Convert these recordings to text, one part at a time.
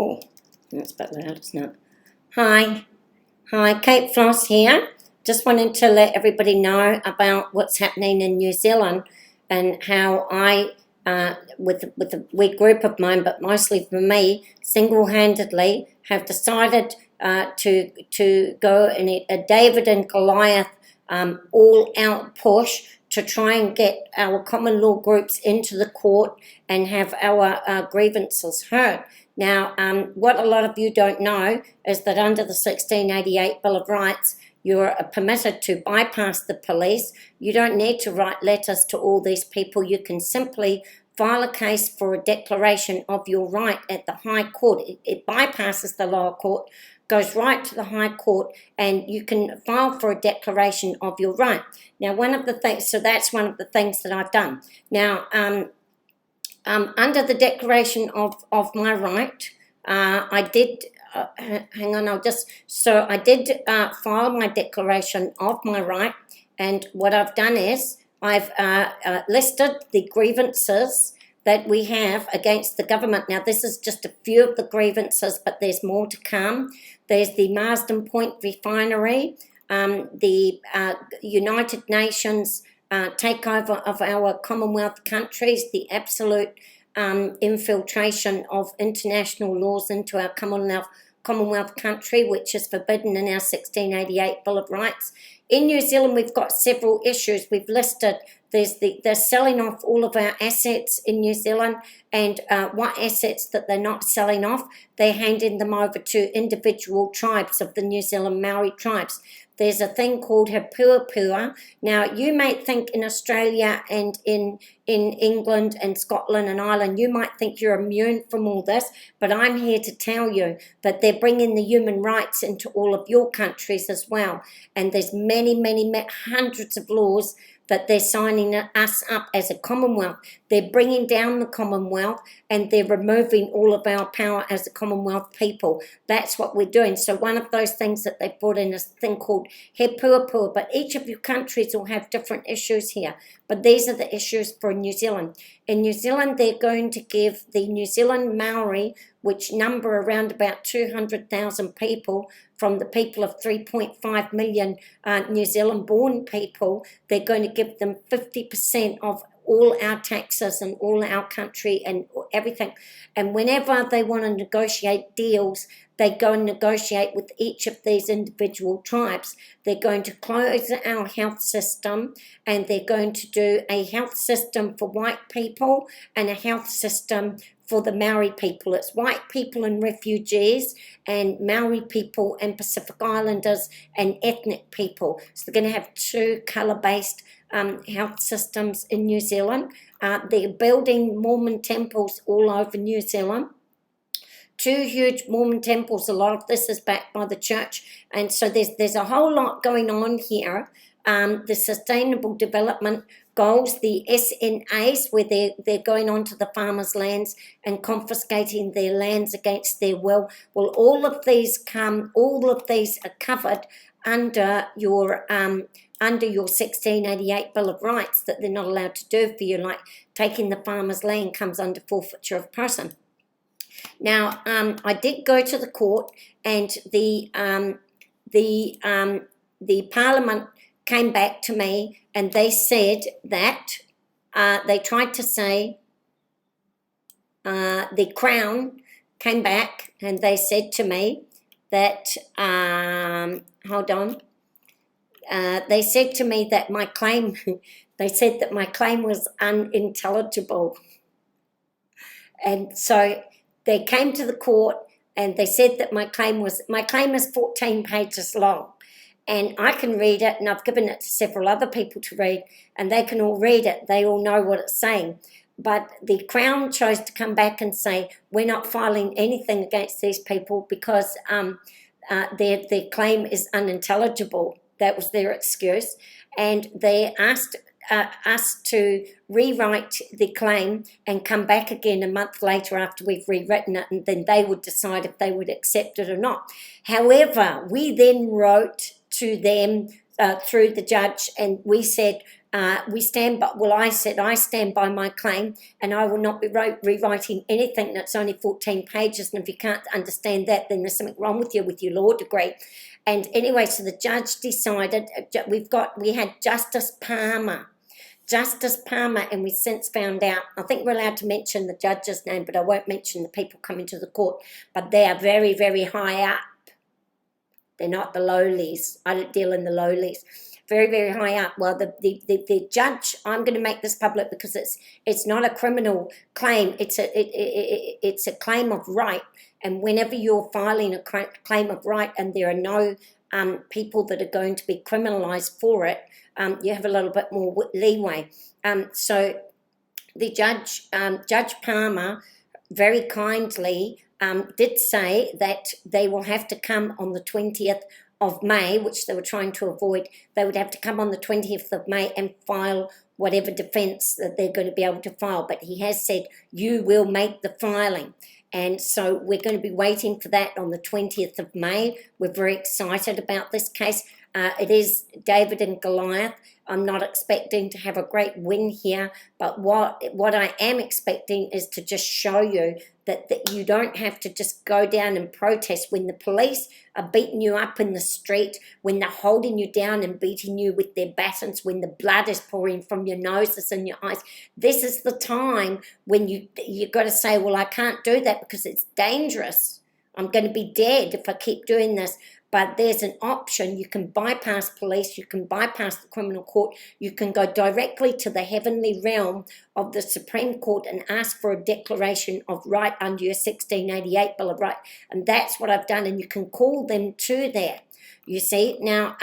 Oh, that's a bit loud, isn't it? Hi, Kate Floss here. Just wanted to let everybody know about what's happening in New Zealand and how I, with a wee group of mine, but mostly for me, single-handedly have decided to go in a David and Goliath all-out push to try and get our common law groups into the court and have our grievances heard. Now, what a lot of you don't know is that under the 1688 Bill of Rights, you're permitted to bypass the police. You don't need to write letters to all these people. You can simply file a case for a declaration of your right at the High Court. It bypasses the lower court, goes right to the High Court, and you can file for a declaration of your right. Now, so that's one of the things that I've done. Now, under the declaration of my right, I did, I did file my declaration of my right, and what I've done is I've listed the grievances that we have against the government. Now, this is just a few of the grievances, but there's more to come. There's the Marsden Point refinery, the United Nations takeover of our Commonwealth countries, the absolute infiltration of international laws into our Commonwealth country, which is forbidden in our 1688 Bill of Rights. In New Zealand, we've got several issues. We've listed they're selling off all of our assets in New Zealand, and what assets that they're not selling off, they're handing them over to individual tribes of the New Zealand Maori tribes. There's a thing called he puapua. Now, you might think in Australia and in England and Scotland and Ireland, you might think you're immune from all this, but I'm here to tell you that they're bringing the human rights into all of your countries as well. And there's many, hundreds of laws that they're signing us up as a Commonwealth. They're bringing down the Commonwealth and they're removing all of our power as a Commonwealth people. That's what we're doing. So one of those things that they brought in is a thing called he puapua, but each of your countries will have different issues here. But these are the issues for New Zealand. In New Zealand, they're going to give the New Zealand Maori, which number around about 200,000 people from the people of 3.5 million New Zealand-born people, they're going to give them 50% of all our taxes and all our country and everything. And whenever they want to negotiate deals, they go and negotiate with each of these individual tribes. They're going to close our health system, and they're going to do a health system for white people and a health system for the Maori people. It's white people and refugees, and Maori people and Pacific Islanders and ethnic people. So they're going to have two colour-based health systems in New Zealand. They're building Mormon temples all over New Zealand. Two huge Mormon temples. A lot of this is backed by the church, and so there's a whole lot going on here. The Sustainable Development Goals, the SNAs, where they're going onto the farmers' lands and confiscating their lands against their will. Well, all of these are covered under your 1688 Bill of Rights, that they're not allowed to do for you, like taking the farmer's land comes under forfeiture of person. Now, I did go to the court, and the Parliament came back to me, and they said that they tried to say the Crown came back and they said to me that they said to me that my claim they said that my claim was unintelligible, and so they came to the court and they said that my claim is 14 pages long. And I can read it, and I've given it to several other people to read, and they can all read it. They all know what it's saying. But the Crown chose to come back and say, we're not filing anything against these people because their claim is unintelligible. That was their excuse. And they asked us to rewrite the claim and come back again a month later after we've rewritten it, and then they would decide if they would accept it or not. However, we then wrote to them through the judge, and we said, we stand by, well, I said I stand by my claim, and I will not be rewriting anything that's only 14 pages, and if you can't understand that, then there's something wrong with your law degree. And anyway, so the judge decided, we had Justice Palmer, and we since found out, I think we're allowed to mention the judge's name, but I won't mention the people coming to the court, but they are very, very high up. They're not the lowlies. I don't deal in the lowlies. Very, very high up. Well, the judge, I'm going to make this public because it's not a criminal claim. It's a claim of right. And whenever you're filing a claim of right and there are no people that are going to be criminalised for it, you have a little bit more leeway. So the Judge Palmer, very kindly did say that they will have to come on the 20th of May, which they were trying to avoid. They would have to come on the 20th of May and file whatever defence that they're going to be able to file. But he has said, you will make the filing. And so we're going to be waiting for that on the 20th of May. We're very excited about this case. It is David and Goliath. I'm not expecting to have a great win here, but what I am expecting is to just show you that you don't have to just go down and protest when the police are beating you up in the street, when they're holding you down and beating you with their batons, when the blood is pouring from your noses and your eyes. This is the time when you've got to say, well, I can't do that because it's dangerous. I'm going to be dead if I keep doing this. But there's an option. You can bypass police, you can bypass the criminal court, you can go directly to the heavenly realm of the Supreme Court and ask for a declaration of right under your 1688 Bill of Rights. And that's what I've done, and you can call them to there. You see, now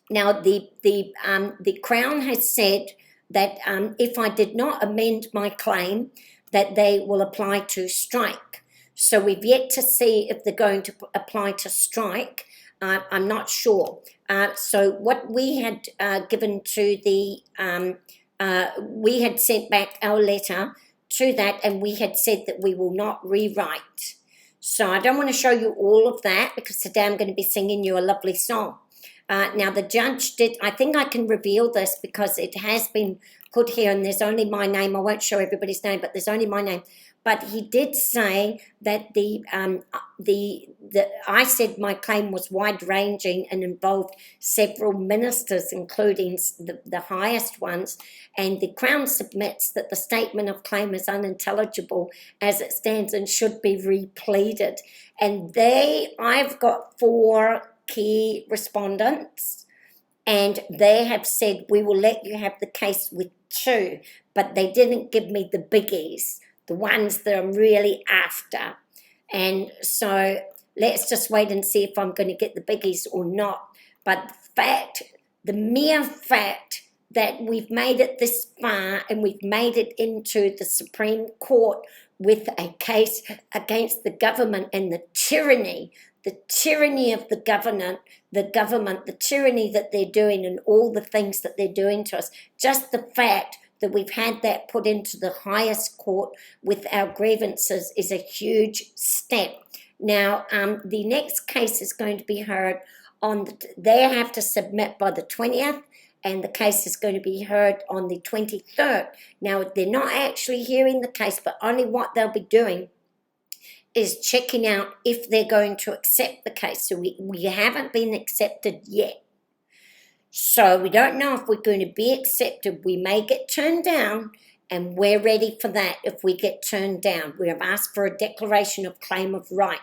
the Crown has said that if I did not amend my claim, that they will apply to strike. So we've yet to see if they're going to apply to strike. I'm not sure. So what we had given to the, we had sent back our letter to that, and we had said that we will not rewrite. So I don't want to show you all of that because today I'm going to be singing you a lovely song. Now the judge did, I think I can reveal this because it has been put here and there's only my name. I won't show everybody's name, but there's only my name. But he did say that I said my claim was wide-ranging and involved several ministers, including the highest ones, and the Crown submits that the statement of claim is unintelligible as it stands and should be repleaded. And I've got 4 key respondents, and they have said we will let you have the case with 2, but they didn't give me the biggies, the ones that I'm really after. And so let's just wait and see if I'm going to get the biggies or not. But the mere fact that we've made it this far and we've made it into the Supreme Court with a case against the government and the tyranny of the government, the tyranny that they're doing and all the things that they're doing to us, just the fact that we've had that put into the highest court with our grievances is a huge step. Now, the next case is going to be heard they have to submit by the 20th, and the case is going to be heard on the 23rd. Now, they're not actually hearing the case, but only what they'll be doing is checking out if they're going to accept the case. So we haven't been accepted yet. So we don't know if we're going to be accepted. We may get turned down, and we're ready for that if we get turned down. We have asked for a declaration of claim of right.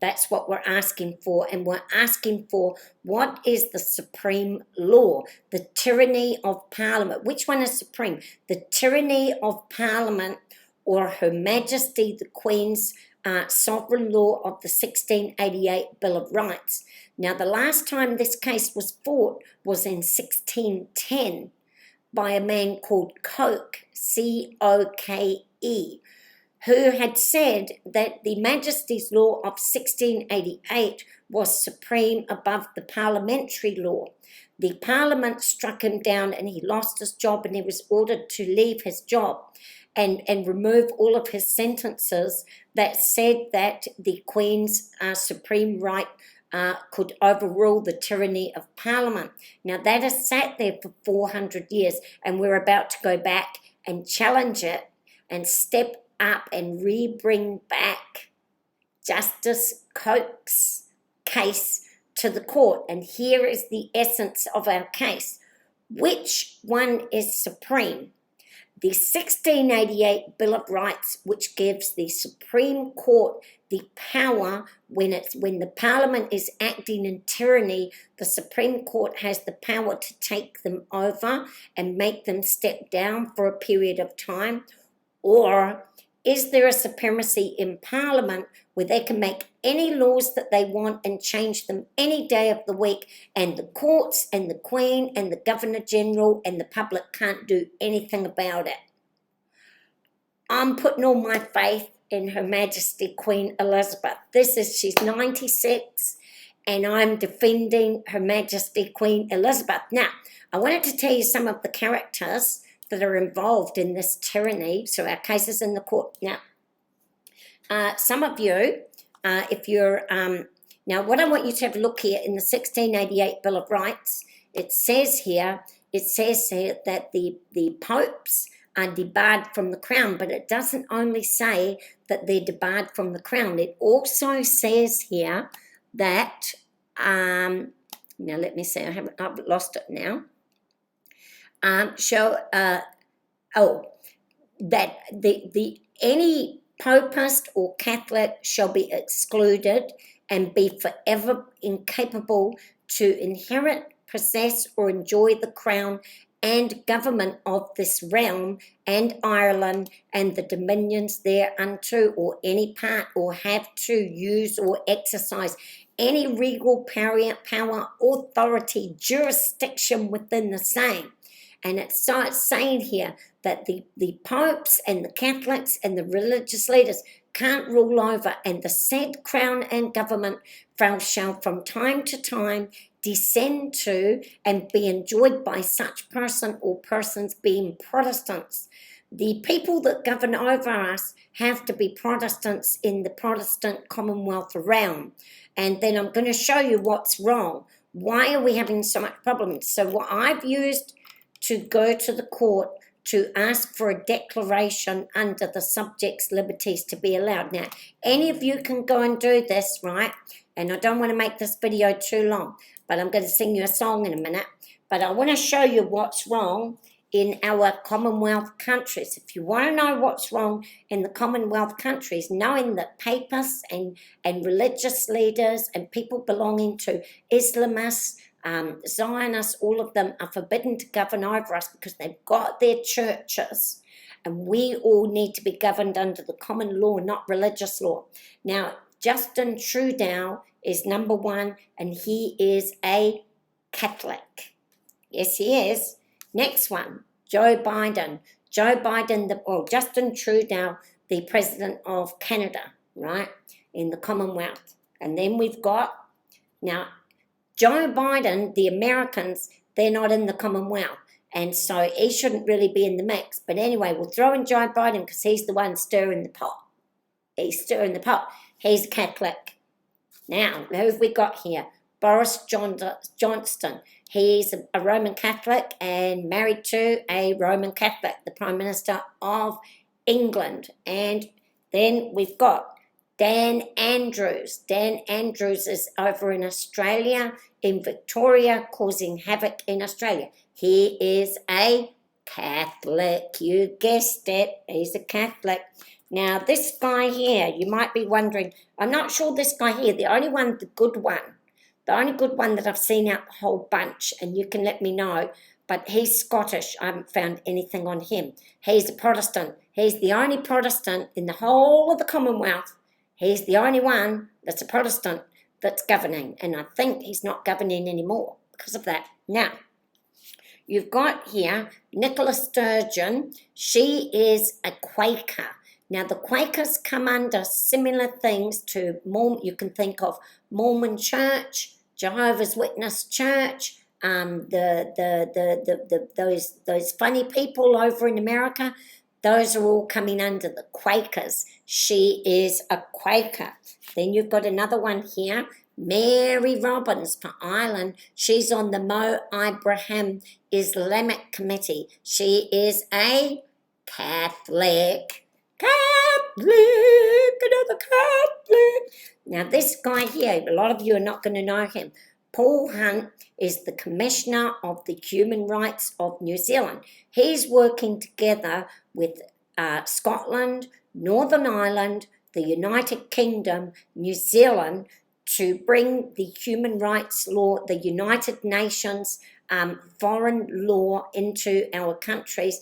That's what we're asking for, and we're asking for what is the supreme law, the tyranny of Parliament. Which one is supreme? The tyranny of Parliament or Her Majesty the Queen's sovereign law of the 1688 Bill of Rights. Now, the last time this case was fought was in 1610 by a man called Coke, C-O-K-E, who had said that the Majesty's law of 1688 was supreme above the parliamentary law. The Parliament struck him down and he lost his job, and he was ordered to leave his job and remove all of his sentences that said that the Queen's supreme right could overrule the tyranny of Parliament. Now, that has sat there for 400 years, and we're about to go back and challenge it and step up and bring back Justice Coke's case to the court. And here is the essence of our case. Which one is supreme? The 1688 Bill of Rights, which gives the Supreme Court the power when the Parliament is acting in tyranny, the Supreme Court has the power to take them over and make them step down for a period of time. Or is there a supremacy in Parliament where they can make any laws that they want and change them any day of the week, and the courts and the Queen and the Governor-General and the public can't do anything about it? I'm putting all my faith in Her Majesty Queen Elizabeth. She's 96, and I'm defending Her Majesty Queen Elizabeth. Now, I wanted to tell you some of the characters that are involved in this tyranny. So our case is in the court. Now, some of you, if you're, now what I want you to have a look here in the 1688 Bill of Rights, it says here that the popes are debarred from the crown, but it doesn't only say that they're debarred from the crown. It also says here that, now let me see, I've lost it now. That any popist or Catholic shall be excluded and be forever incapable to inherit, possess, or enjoy the crown and government of this realm and Ireland and the dominions thereunto, or any part, or have to use or exercise any regal power, authority, jurisdiction within the same. And it's saying here that the popes and the Catholics and the religious leaders can't rule over, and the said crown and government shall from time to time descend to and be enjoyed by such person or persons being Protestants. The people that govern over us have to be Protestants in the Protestant Commonwealth realm. And then I'm going to show you what's wrong. Why are we having so much problems? So what I've used to go to the court to ask for a declaration under the subjects' liberties to be allowed. Now, any of you can go and do this, right? And I don't want to make this video too long, but I'm going to sing you a song in a minute. But I want to show you what's wrong in our Commonwealth countries. If you want to know what's wrong in the Commonwealth countries, knowing that papists and religious leaders and people belonging to Islamists, Zionists, all of them are forbidden to govern over us because they've got their churches, and we all need to be governed under the common law, not religious law. Now, Justin Trudeau is number one, and he is a Catholic. Yes, he is. Next one, Joe Biden. Justin Trudeau, the President of Canada, right, in the Commonwealth. And then we've got, now, Joe Biden, the Americans, they're not in the Commonwealth, and so he shouldn't really be in the mix. But anyway, we'll throw in Joe Biden because he's the one stirring the pot. He's stirring the pot. He's Catholic. Now, who have we got here? Boris Johnson. He's a Roman Catholic and married to a Roman Catholic, the Prime Minister of England. And then we've got Dan Andrews. Dan Andrews is over in Australia, in Victoria, causing havoc in Australia. He is a Catholic. You guessed it. He's a Catholic. Now, this guy here, you might be wondering, I'm not sure this guy here, the only one that I've seen out the whole bunch, and you can let me know, but he's Scottish. I haven't found anything on him. He's a Protestant. He's the only Protestant in the whole of the Commonwealth. He's the only one that's a Protestant that's governing, and I think he's not governing anymore because of that. Now, you've got here Nicola Sturgeon. She is a Quaker. Now, the Quakers come under similar things to Mormon. You can think of Mormon Church, Jehovah's Witness Church, those funny people over in America. Those are all coming under the Quakers. She is a Quaker. Then you've got another one here, Mary Robbins for Ireland. She's on the Mo Ibrahim Islamic Committee. She is a Catholic. Another Catholic. Now this guy here, a lot of you are not going to know him. Paul Hunt is the Commissioner of the Human Rights of New Zealand. He's working together with Scotland, Northern Ireland, the United Kingdom, New Zealand, to bring the human rights law, the United Nations foreign law into our countries.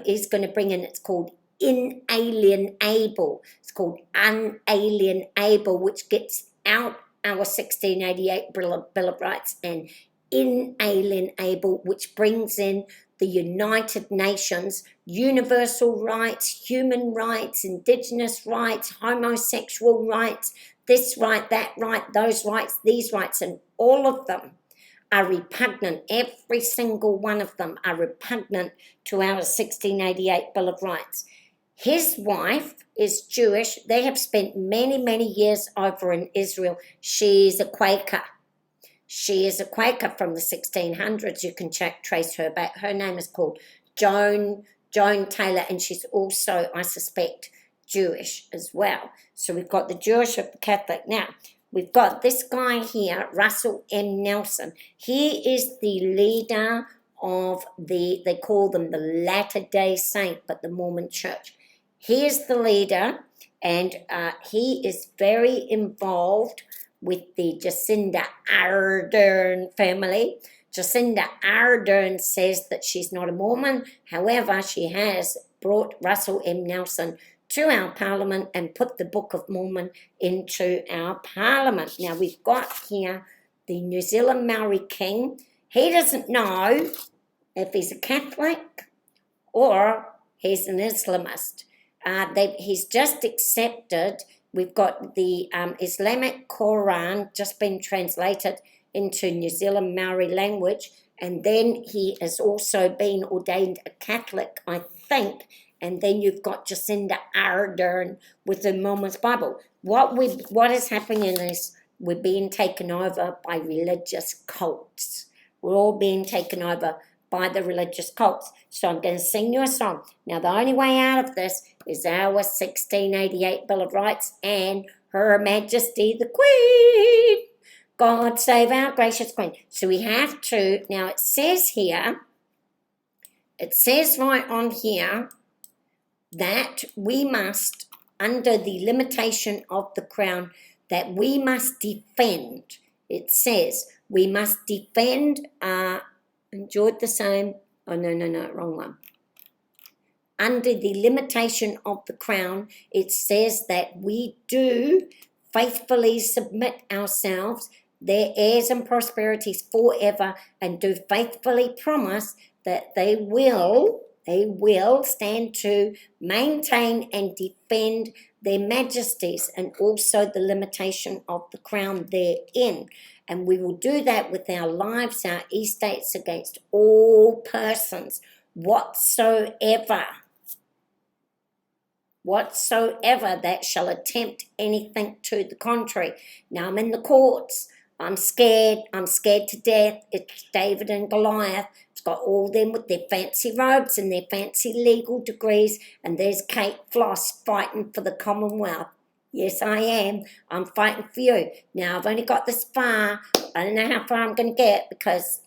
He's going to bring in, it's called inalienable. It's called unalienable, which gets out our 1688 Bill of Rights, and inalienable, which brings in the United Nations, universal rights, human rights, indigenous rights, homosexual rights, this right, that right, those rights, these rights, and all of them are repugnant. Every single one of them are repugnant to our 1688 Bill of Rights. His wife is Jewish. They have spent many, many years over in Israel. She's a Quaker. She is a Quaker from the 1600s. You can trace her back. Her name is called Joan Taylor, and she's also, I suspect, Jewish as well. So we've got the Jewish of the Catholic. Now, we've got this guy here, Russell M. Nelson. He is the leader of they call them the Latter-day Saint, but the Mormon Church. He is the leader, and he is very involved with the Jacinda Ardern family. Jacinda Ardern says that she's not a Mormon. However, she has brought Russell M. Nelson to our parliament and put the Book of Mormon into our parliament. Now, we've got here the New Zealand Maori King. He doesn't know if he's a Catholic or he's an Islamist. He's just accepted. We've got the Islamic Quran just been translated into New Zealand Maori language, and then he has also been ordained a Catholic, I think, and then you've got Jacinda Ardern with the Mormon's Bible. What is happening is we're being taken over by religious cults. We're all being taken over by the religious cults. So I'm going to sing you a song. Now, the only way out of this is our 1688 Bill of Rights and Her Majesty the Queen. God save our gracious Queen. So we have to, now it says here, it says right on here that we must, under the limitation of the Crown, that we must defend. It says we must defend, enjoyed the same, oh no, wrong one. Under the limitation of the Crown, it says that we do faithfully submit ourselves, their heirs and prosperities forever, and do faithfully promise that they will stand to maintain and defend their majesties and also the limitation of the Crown therein. And we will do that with our lives, our estates, against all persons whatsoever that shall attempt anything to the contrary. Now I'm in the courts. I'm scared to death. It's David and Goliath. It's got all them with their fancy robes and their fancy legal degrees, and there's Kate Floss fighting for the Commonwealth. Yes, I am. I'm fighting for you. Now, I've only got this far. I don't know how far I'm going to get because,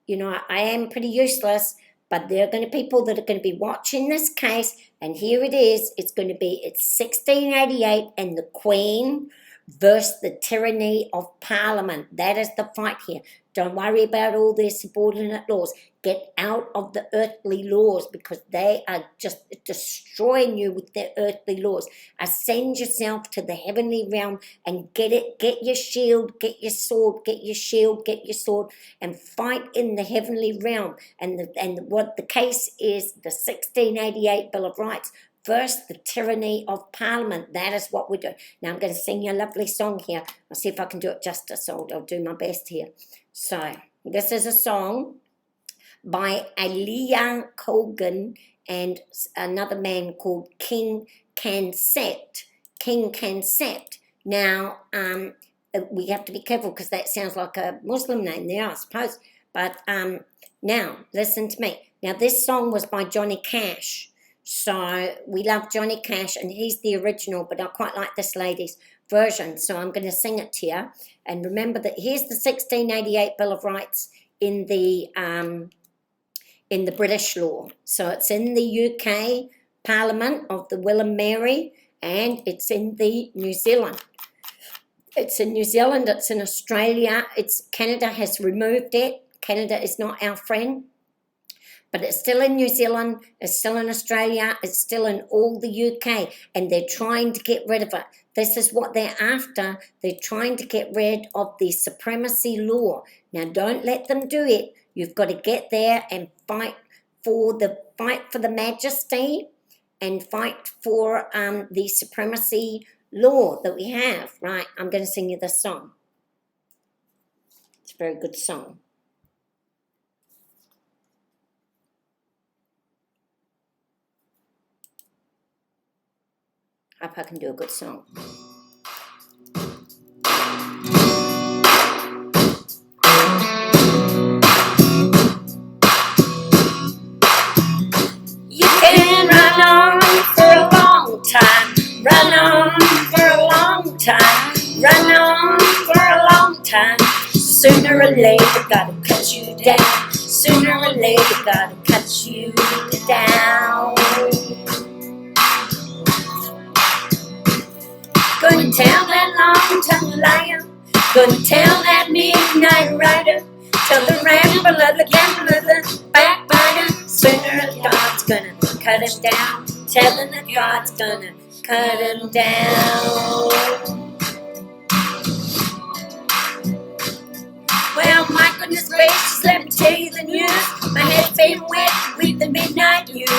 you know, I am pretty useless, but there are going to be people that are going to be watching this case, and here it is. It's 1688 and the Queen versus the tyranny of Parliament. That is the fight here. Don't worry about all their subordinate laws. Get out of the earthly laws because they are just destroying you with their earthly laws. Ascend yourself to the heavenly realm and get it. Get your shield, get your sword, get your shield, get your sword, and fight in the heavenly realm. And what the case is, the 1688 Bill of Rights versus the tyranny of Parliament. That is what we're doing. Now I'm going to sing you a lovely song here. I'll see if I can do it justice. I'll do my best here. So this is a song by Aileeah Colgan and another man called King Khancept. King Khancept. Now, we have to be careful because that sounds like a Muslim name there, I suppose. But now, listen to me. Now, this song was by Johnny Cash. So we love Johnny Cash, and he's the original, but I quite like this lady's version. So I'm going to sing it to you. And remember that here's the 1688 Bill of Rights in the British law. So it's in the UK Parliament of the Will and Mary, and it's in the New Zealand. It's in New Zealand, it's in Australia, Canada has removed it. Canada is not our friend, but it's still in New Zealand, it's still in Australia, it's still in all the UK, and they're trying to get rid of it. This is what they're after. They're trying to get rid of the supremacy law. Now, don't let them do it. You've got to get there and fight for the majesty and fight for the supremacy law that we have. Right, I'm going to sing you this song. It's a very good song. I hope I can do a good song. You can run on for a long time, run on for a long time, run on for a long time. Sooner or later, gotta cut you down. Sooner or later, gotta cut you down. Gonna tell that long-tongued liar, gonna tell that midnight rider, tell the rambler, the gambler, the backbiter. Sooner God's gonna cut him down, telling that God's gonna cut him down. Well, my goodness gracious, let me tell you the news. My head's been wet with the midnight news.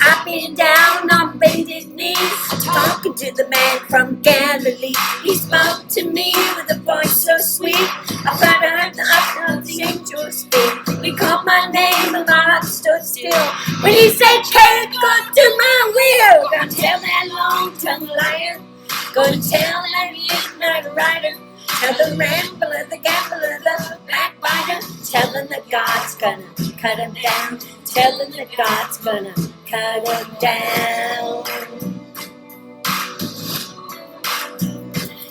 I've been down on bended knees, talking to the man from Galilee. He spoke to me with a voice so sweet. I thought I heard the usher of the angel speak. He called my name and my heart stood still. When he said, "Carry, go do my will." Gonna tell that long-tongued liar, gonna tell that midnight rider, tell the rambler, the gambler, the backbiter, telling that God's gonna cut him down, telling that God's gonna cut him down.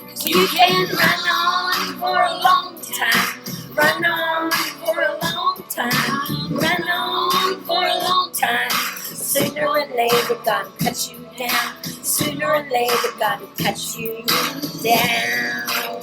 'Cause you can run on for a long time, run on for a long time, run on for a long time. Sooner or later, gotta cut you down. Sooner or later, gotta cut you down.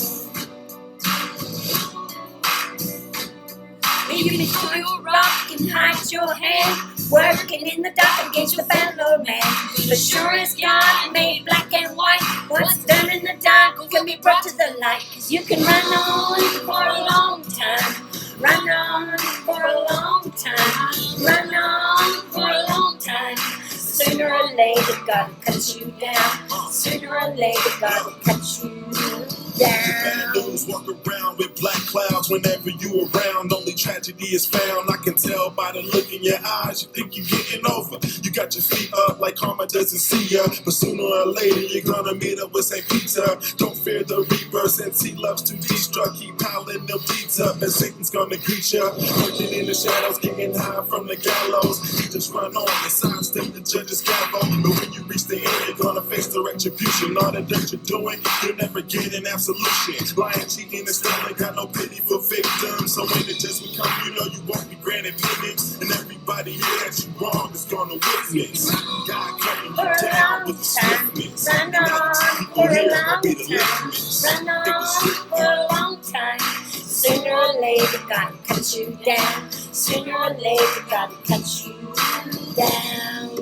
You can throw your rock and hide your head, working in the dark against the battle man. But sure as God made black and white, what's done in the dark can be brought to the light. 'Cause you can run on for a long time, run on for a long time, run on for a long time. Sooner or later, gotta cut you down. Sooner or later, gotta cut you down. News walk around with black clouds whenever you around. Only tragedy is found. I can tell by the look in your eyes. You think you're getting over. You got your feet up like karma doesn't see ya. But sooner or later, you're gonna meet up with St. Peter. Don't fear the reaper, since he loves to destruct. Keep piling them deeds up, and Satan's gonna greet ya. Working in the shadows, getting high from the gallows. You just run on and sidestep the judge's gavel. But when you reach the end, you're gonna face the retribution. All the dirt you're doing, you'll never get an absolution. Lying, cheating, and stealing, got no pity for victims. So when the judgment come, you know you won't be granted penance. And everybody here that you wrong is gonna witness. God cutting you down with the swiftness. Run on for a long time, run on for a long time. Sooner or later, gotta cut you down. Sooner or later, gotta cut you down.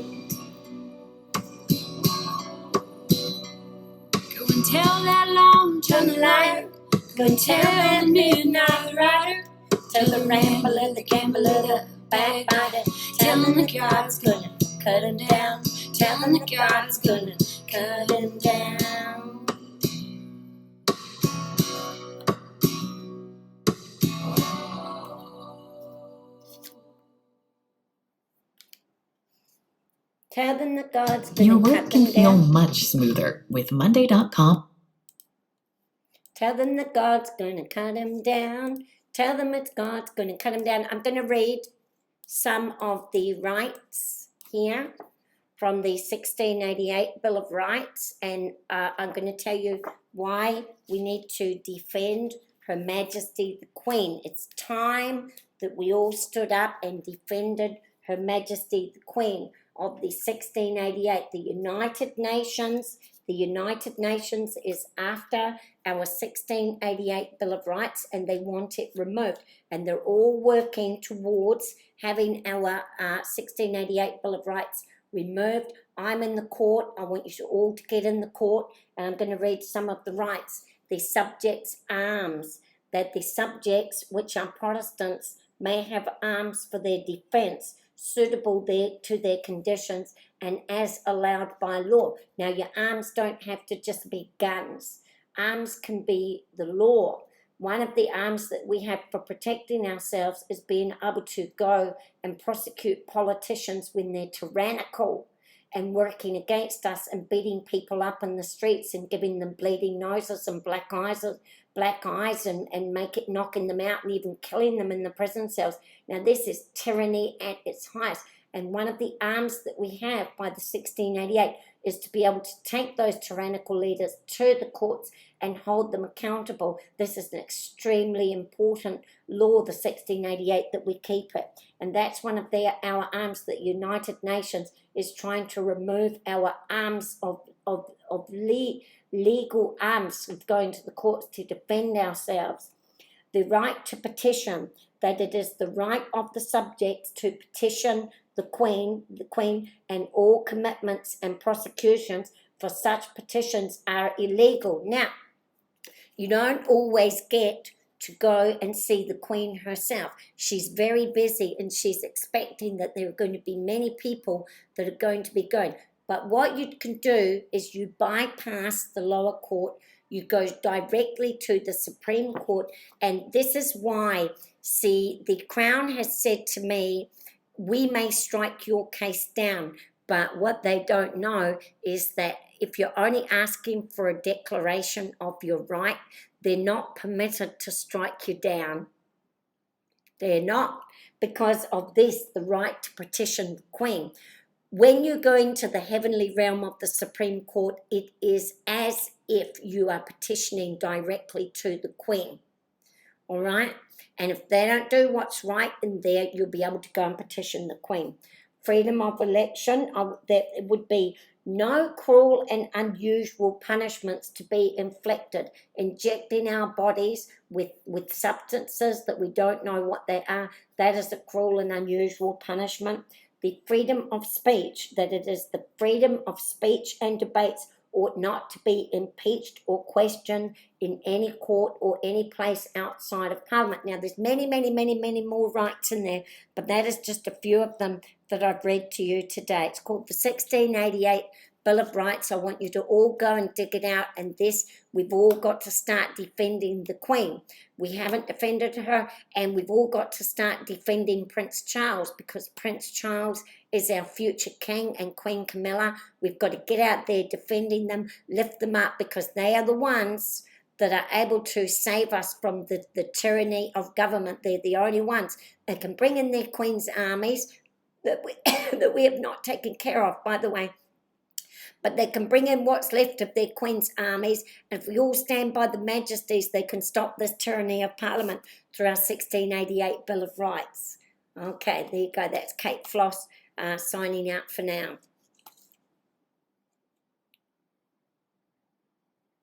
Go and tell that long-tongued liar, go and tell that midnight rider, tell the rambler, the gambler, the backbiter, tell him that God's gonna cut him down, tell him that God's gonna cut him down. Tell them that God's Your gonna work cut can them feel down. much smoother with Monday.com. Tell them that God's going to cut them down. Tell them it's God's going to cut them down. I'm going to read some of the rights here from the 1688 Bill of Rights, and I'm going to tell you why we need to defend Her Majesty the Queen. It's time that we all stood up and defended Her Majesty the Queen of the 1688. The United Nations is after our 1688 Bill of Rights, and they want it removed. And they're all working towards having our 1688 Bill of Rights removed. I'm in the court. I want you all to get in the court, and I'm going to read some of the rights. The subjects' arms, that the subjects, which are Protestants, may have arms for their defence, suitable to their conditions and as allowed by law. Now, your arms don't have to just be guns. Arms can be the law. One of the arms that we have for protecting ourselves is being able to go and prosecute politicians when they're tyrannical and working against us and beating people up in the streets and giving them bleeding noses and black eyes and knocking them out and even killing them in the prison cells. Now, this is tyranny at its highest. And one of the arms that we have by the 1688 is to be able to take those tyrannical leaders to the courts and hold them accountable. This is an extremely important law, the 1688, that we keep it. And that's one of our arms that United Nations is trying to remove, our arms of legal arms of going to the courts to defend ourselves. The right to petition, that it is the right of the subjects to petition the Queen, and all commitments and prosecutions for such petitions are illegal. Now, you don't always get to go and see the Queen herself. She's very busy, and she's expecting that there are going to be many people that are going to be going. But what you can do is you bypass the lower court, you go directly to the Supreme Court, and this is why, see, the Crown has said to me, we may strike your case down, but what they don't know is that if you're only asking for a declaration of your right, they're not permitted to strike you down. They're not, because of this, the right to petition the Queen. When you go into the heavenly realm of the Supreme Court, it is as if you are petitioning directly to the Queen. All right? And if they don't do what's right in there, you'll be able to go and petition the Queen. Freedom of election, there would be no cruel and unusual punishments to be inflicted. Injecting our bodies with substances that we don't know what they are, that is a cruel and unusual punishment. The freedom of speech, that it is the freedom of speech and debates ought not to be impeached or questioned in any court or any place outside of Parliament. Now, there's many, many, many, many more rights in there, but that is just a few of them that I've read to you today. It's called the 1688 Bill of Rights. I want you to all go and dig it out, and this, we've all got to start defending the Queen. We haven't defended her, and we've all got to start defending Prince Charles, because Prince Charles is our future king, and Queen Camilla. We've got to get out there defending them, lift them up, because they are the ones that are able to save us from the tyranny of government. They're the only ones that can bring in their Queen's armies that we have not taken care of, by the way. But they can bring in what's left of their Queen's armies, and if we all stand by the Majesties, they can stop this tyranny of Parliament through our 1688 Bill of Rights. Okay, there you go. That's Kate Floss signing out for now.